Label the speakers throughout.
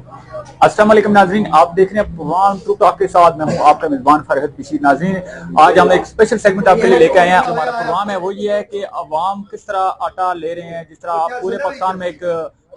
Speaker 1: अस्सलाम वालेकुम नाज़रीन, आप देख रहे हैं प्रोग्राम ट्रू टॉक के साथ। मैं हूं आपका मेजबान फरहद बशीर। नाज़रीन, आज हम एक स्पेशल सेगमेंट आपके लिए लेके आए हैं। हमारा प्रोग्राम है वो ये है कि अवाम किस तरह आटा ले रहे हैं। जिस तरह आप पूरे पाकिस्तान में एक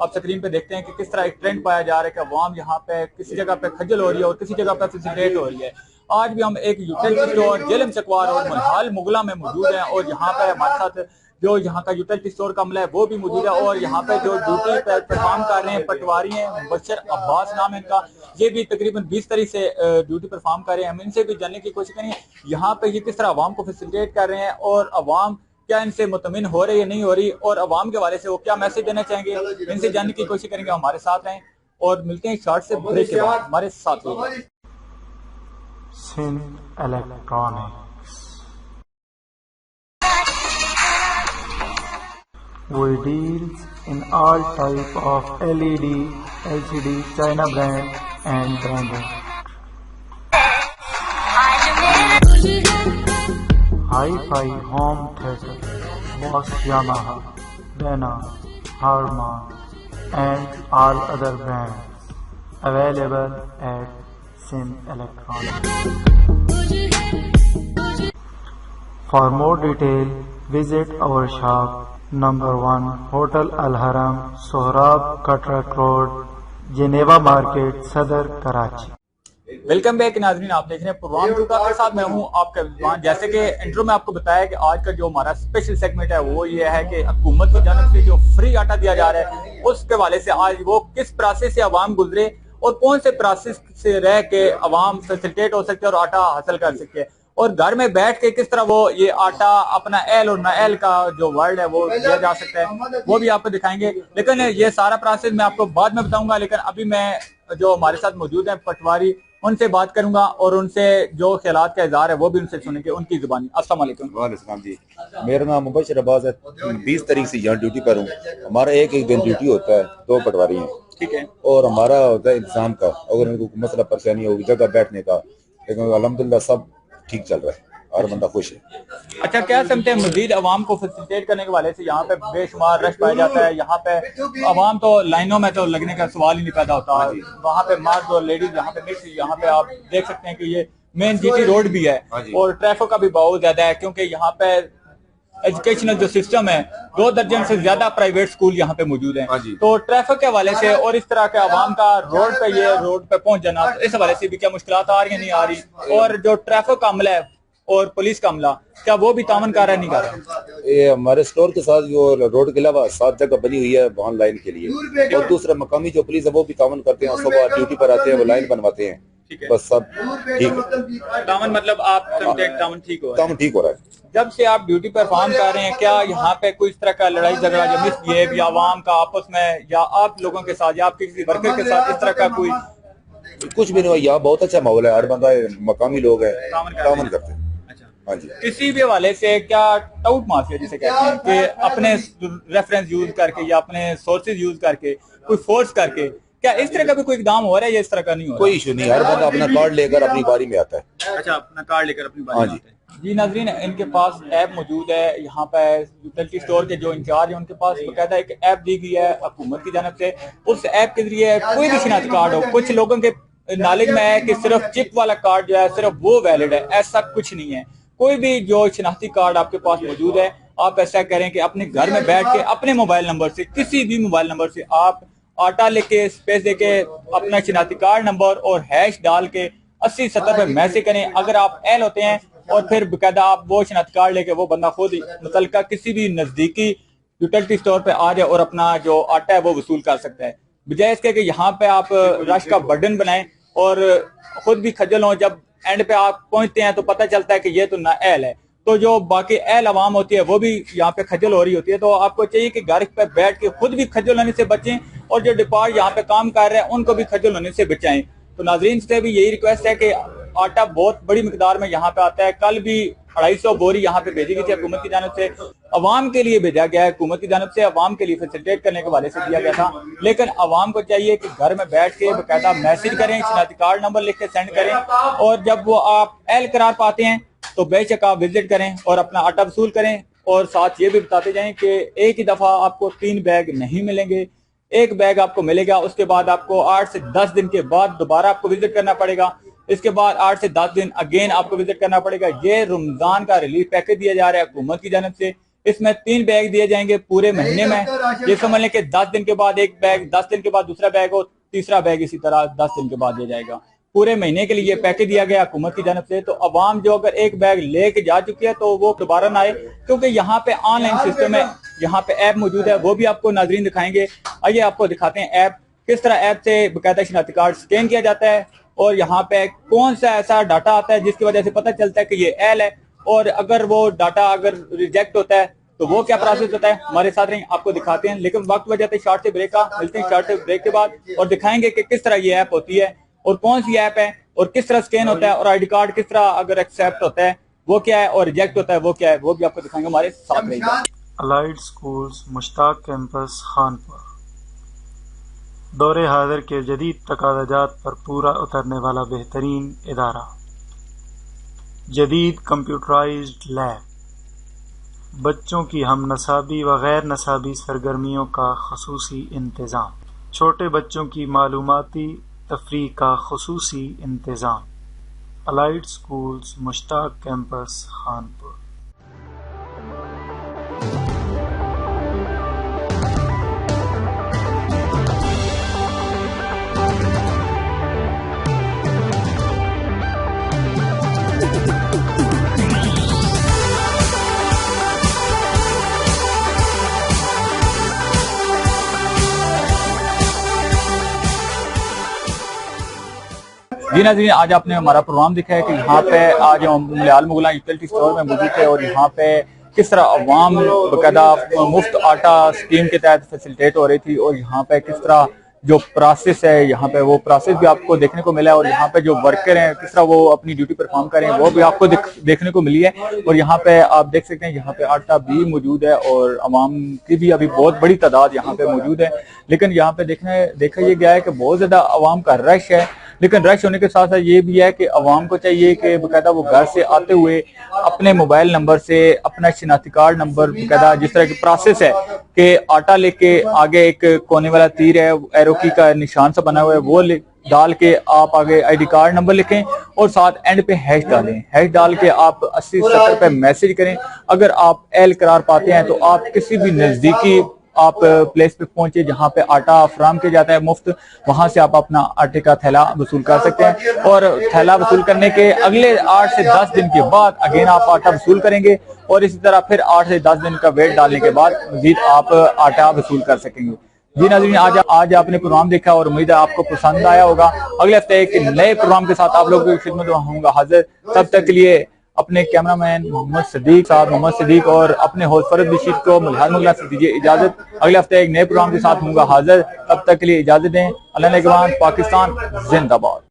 Speaker 1: आप स्क्रीन पे देखते हैं कि किस तरह एक ट्रेंड पाया जा रहा है कि अवाम यहाँ पे किसी जगह पे खज्जल हो रही है और किसी जगह पे फैसिलिटेट हो रही है। आज भी हम एक यूटिलिटी स्टोर जेलम चकवार और मनहाल मुगला में मौजूद हैं और यहाँ पे हमारे साथ जो यहाँ का यूटिलिटी स्टोर का अमला है वो भी मौजूद है और यहाँ पे जो ड्यूटी पे परफॉर्म कर रहे हैं पटवारी हैं, बशर अब्बास नाम है इनका, ये भी तकरीबन 20 तारीख से ड्यूटी परफॉर्म कर रहे हैं। हम इनसे भी जानने की कोशिश करेंगे यहाँ पे ये किस तरह अवाम को फैसिलिटेट कर रहे हैं और अवाम क्या इनसे मुतमिन हो रही है नहीं हो रही और अवाम के हवाले से वो क्या मैसेज देना चाहेंगे, इनसे जानने की कोशिश करेंगे। हमारे साथ रहें और मिलते हैं शॉर्ट से ब्रेक के बाद। हमारे साथ
Speaker 2: Sindh electronics we deals in all type of LED, LCD, China brand and branded. Hi-Fi home theater, Boss Yamaha, Dana, Harman and all other brands available at Sindh Electronics. For more detail, visit our shop Number 1, Hotel Al Haram, Sohrab Katrak Road, Geneva market, सदर, Karachi.
Speaker 1: Welcome back नाज़रीन, आप देख रहे हैं programme true talk के साथ। मैं हूं आपका मेजबान। जैसे कि इंट्रो में आपको बताया कि आज का जो हमारा स्पेशल सेगमेंट है वो ये है कि हुकूमत की जानिब से जो फ्री आटा दिया जा रहा है उसके हवाले से आज वो किस प्रोसेस से अवाम गुजरे और कौन से प्रोसेस से रह के अवाम फैसिलिटेट हो सकते हैं और आटा हासिल कर सकते हैं और घर में बैठ के किस तरह वो ये आटा अपना एल और नाएल का जो वर्ड है वो दिया जा सकता है, वो भी आपको दिखाएंगे। लेकिन ये सारा प्रोसेस मैं आपको बाद में बताऊंगा। लेकिन अभी मैं जो हमारे साथ मौजूद है पटवारी, उनसे बात करूंगा और उनसे जो ख्यालात का इजहार है वो भी उनसे सुनेंगे उनकी जुबानी। अस्सलाम वालेकुम।
Speaker 3: वालेकुम जी, मेरा नाम मुबशर अब्बास है। 20 तारीख से यहाँ ड्यूटी पर हूँ। हमारा एक दिन ड्यूटी होता है, 2 पटवारी हैं, ठीक है, और हमारा होता है इंतजाम का, अगर उनको मसला परेशानी होगी जगह बैठने का, लेकिन अल्हम्दुलिल्लाह सब ठीक चल रहा है, हर बंदा खुश है।
Speaker 1: अच्छा, क्या समझते हैं मजीद अवाम को फैसिलिटेट करने के वाले से यहाँ पे बेशुमार रश पाया जाता है। यहाँ पे अवाम तो लाइनों में तो लगने का सवाल ही नहीं पैदा होता। वहाँ पे मर्द और लेडीज यहाँ पे मिक्स, यहाँ पे आप देख सकते हैं कि ये मेन जीटी रोड भी है और ट्रैफिक का भी बहुत ज्यादा है क्योंकि यहाँ पे एजुकेशनल जो सिस्टम है 2 दर्जन से ज्यादा प्राइवेट स्कूल यहाँ पे मौजूद हैं। तो ट्रैफिक के हवाले से और इस तरह के अवाम का रोड पे पहुंच जाना, तो इस हवाले से भी क्या मुश्किलात आ रही है नहीं आ रही, और जो ट्रैफिक का अमला है और पुलिस का अमला क्या वो भी तामन कर रहा है नहीं कर रहा?
Speaker 3: ये हमारे स्टोर के साथ जो रोड के अलावा 7 जगह बनी हुई है वहाँ लाइन के लिए, और दूसरा मकामी जो पुलिस है वो भी तामन करते हैं, सुबह ड्यूटी पर आते हैं, वो लाइन बनवाते हैं। बस सब ठीक है।
Speaker 1: तामन मतलब आप तामन ठीक हो
Speaker 3: रहा है।
Speaker 1: जब से आप ड्यूटी परफॉर्म कर रहे हैं, क्या यहाँ पे कोई इस तरह का लड़ाई झगड़ा या मिसबिहेव या अवाम का आपस में या आप लोगों के साथ या आप किसी वर्कर के साथ इस तरह का कोई
Speaker 3: कुछ भी नहीं हुआ? यहाँ बहुत अच्छा माहौल है, हर बंदा मकामी लोग है, तामन करते हैं। हाँ जी।
Speaker 1: किसी भी हवाले से क्या टाउट माफिया जिसे कहते हैं कि अपने रेफरेंस यूज करके या अपने सोर्सेज यूज करके कोई फोर्स करके, क्या इस तरह का भी कोई इकदाम हो रहा है या इस तरह का नहीं हो रहा?
Speaker 3: कोई इशू नहीं, हर बंदा अपना कार्ड लेकर अपनी बारी में आता है।
Speaker 1: अच्छा, अपना कार्ड लेकर अपनी बारी में आता है। जी नाज़रीन, इनके पास ऐप मौजूद है। यहाँ पे यूटिलिटी स्टोर के जो इंचार्ज है उनके पास बकायदा एक ऐप दी गई है हुकूमत की जानिब से। उस ऐप के जरिए कोई भी शनाख्ती कार्ड हो, कुछ लोगों के नॉलेज में है कि सिर्फ चिप वाला कार्ड जो है सिर्फ वो वैलिड है, ऐसा कुछ नहीं है। कोई भी जो शनाख्ती कार्ड आपके पास मौजूद है, आप ऐसा करें कि अपने घर में बैठ के अपने मोबाइल नंबर से, किसी भी मोबाइल नंबर से आप आटा लेके स्पेस देके अपना शनाख्ती कार्ड नंबर और हैश डाल के 80-70 पे मैसेज करें। अगर आप एल होते हैं और फिर बकायदा आप वो शनाख्ती कार्ड लेके वो बंदा खुद मुतल्लिका किसी भी नजदीकी यूटिलिटी स्टोर पे आ जाए और अपना जो आटा है वो वसूल कर सकता है, बजाय इसके कि यहाँ पे आप रश का बर्डन बनाएं और खुद भी खजल हो। जब एंड पे आप पहुंचते हैं तो पता चलता है कि ये तो ना एल है, तो जो बाकी एल अवाम होती है वो भी यहाँ पे खजल हो रही होती है। तो आपको चाहिए कि घर पे बैठ के खुद भी खजल होने से बचें और जो डिपार्ट यहाँ पे काम कर रहे हैं उनको भी खजल होने से बचाएं। तो नाजरीन से भी यही रिक्वेस्ट है कि आटा बहुत बड़ी मिकदार में यहाँ पे आता है। कल भी 250 बोरी यहाँ पे भेजी गई थी हुकूमत की जानिब से, अवाम के लिए भेजा गया है, हुकूमत की जानिब से अवाम के लिए फैसिलिटेट करने के वाले से दिया गया था। लेकिन अवाम को चाहिए कि घर में बैठ के बकायदा मैसेज करें, शनाख्ती कार्ड नंबर लिख के सेंड करें, और जब वो आप एल करार पाते हैं तो बेशक आप विजिट करें और अपना आटा वसूल करें। और साथ ये भी बताते जाएं कि एक ही दफा आपको 3 बैग नहीं मिलेंगे, एक बैग आपको मिलेगा। उसके बाद आपको 8 से 10 दिन के बाद दोबारा आपको विजिट करना पड़ेगा। इसके बाद 8 से 10 दिन अगेन आपको विजिट करना पड़ेगा। ये रमजान का रिलीफ पैकेज दिया जा रहा है हुकूमत की जानब से। इसमें 3 बैग दिए जाएंगे पूरे महीने में। ये समझ लें कि 10 दिन के बाद एक बैग, 10 दिन के बाद दूसरा बैग और तीसरा बैग इसी तरह 10 दिन के बाद दिया जाएगा। पूरे महीने के लिए पैकेज दिया गया हुकूमत की जानब से। तो अवाम जो अगर एक बैग लेके जा चुकी है तो वो दोबारा ना आए, क्योंकि यहाँ पे ऑनलाइन सिस्टम है, यहाँ पे ऐप मौजूद है, वो भी आपको नाजरीन दिखाएंगे। आइए आपको दिखाते हैं ऐप, किस तरह ऐप से बाकायदा शनाख्ती कार्ड स्कैन किया जाता है और यहाँ पे कौन सा ऐसा डाटा आता है जिसकी वजह से पता चलता है कि ये एल है, और अगर वो डाटा अगर रिजेक्ट होता है तो वो क्या प्रोसेस होता है। हमारे साथ रहें, आपको दिखाते हैं। लेकिन वक्त वजह से शॉर्ट से ब्रेक का, मिलते हैं शॉर्ट से ब्रेक के बाद और दिखाएंगे कि किस तरह ये ऐप होती है और कौन सी ऐप है और किस तरह स्कैन होता है, और आईडी कार्ड किस तरह अगर एक्सेप्ट होता है वो क्या है और रिजेक्ट होता है वो क्या है, वो भी आपको दिखाएंगे। हमारे साथ रहेगा।
Speaker 2: Allied schools Mushtaq campus Khanpur दौरे हाजिर के जदीद तकाज़ात पर पूरा उतरने वाला बेहतरीन इदारा, जदीद कंप्यूटराइज्ड लैब, बच्चों की हम नसाबी व गैर नसाबी सरगर्मियों का खसूसी इंतज़ाम, छोटे बच्चों की मालूमाती तफरीह का खसूसी इंतज़ाम। Allied schools Mushtaq campus Khanpur.
Speaker 1: जी नाज़रीन, आज आपने हमारा प्रोग्राम देखा है कि यहाँ पे आज हम मलयाल मुगला यूटिलिटी स्टोर में मौजूद थे और यहाँ पे किस तरह अवाम बाकायदा मुफ्त आटा स्कीम के तहत फैसिलिटेट हो रही थी, और यहाँ पे किस तरह जो प्रोसेस है यहाँ पे वो प्रोसेस भी आपको देखने को मिला है, और यहाँ पे जो वर्कर हैं किस तरह वो अपनी ड्यूटी परफॉर्म करें वो भी आपको देखने को मिली है। और यहाँ पे आप देख सकते हैं यहाँ पे आटा भी मौजूद है और अवाम की भी अभी बहुत बड़ी तादाद यहाँ पे मौजूद है। लेकिन यहाँ पे देखा ये गया है कि बहुत ज्यादा अवाम का रश है, लेकिन रश होने के साथ साथ ये भी है कि अवाम को चाहिए कि बाकायदा वो घर से आते हुए अपने मोबाइल नंबर से अपना शनाख्ती कार्ड नंबर, बाकायदा जिस तरह की प्रोसेस है कि आटा लेके आगे एक कोने वाला तीर है, एरो की का निशान सा बना हुआ है, वो डाल के आप आगे आईडी कार्ड नंबर लिखें और साथ एंड पे हैश डालें। हैश डाल के आप 80-70 पे मैसेज करें। अगर आप एल करार पाते हैं तो आप किसी भी नजदीकी आप प्लेस पे पहुंचे जहां पे आटा फराम किया जाता है मुफ्त, वहां से आप अपना आटे का थैला वसूल कर सकते हैं। और थैला वसूल करने के अगले 8 से 10 दिन के बाद अगेन आप आटा वसूल करेंगे और इसी तरह फिर 8 से 10 दिन का वेट डालने के बाद मजीद आप आटा वसूल कर सकेंगे। जी नाज़रीन, आज आपने प्रोग्राम देखा और उम्मीद है आपको पसंद आया होगा। अगले हफ्ते एक नए प्रोग्राम के साथ आप लोगों की खिदमत में होऊंगा हाजिर। तब तक के लिए अपने कैमरामैन मोहम्मद सिद्दीक और अपने होस्ट फरद बशीर को मलयाल मुगला से दीजिए इजाजत। अगले हफ्ते एक नए प्रोग्राम के साथ होऊंगा हाजिर। तब तक के लिए इजाजत दें। अल्लाह ने पाकिस्तान जिंदाबाद।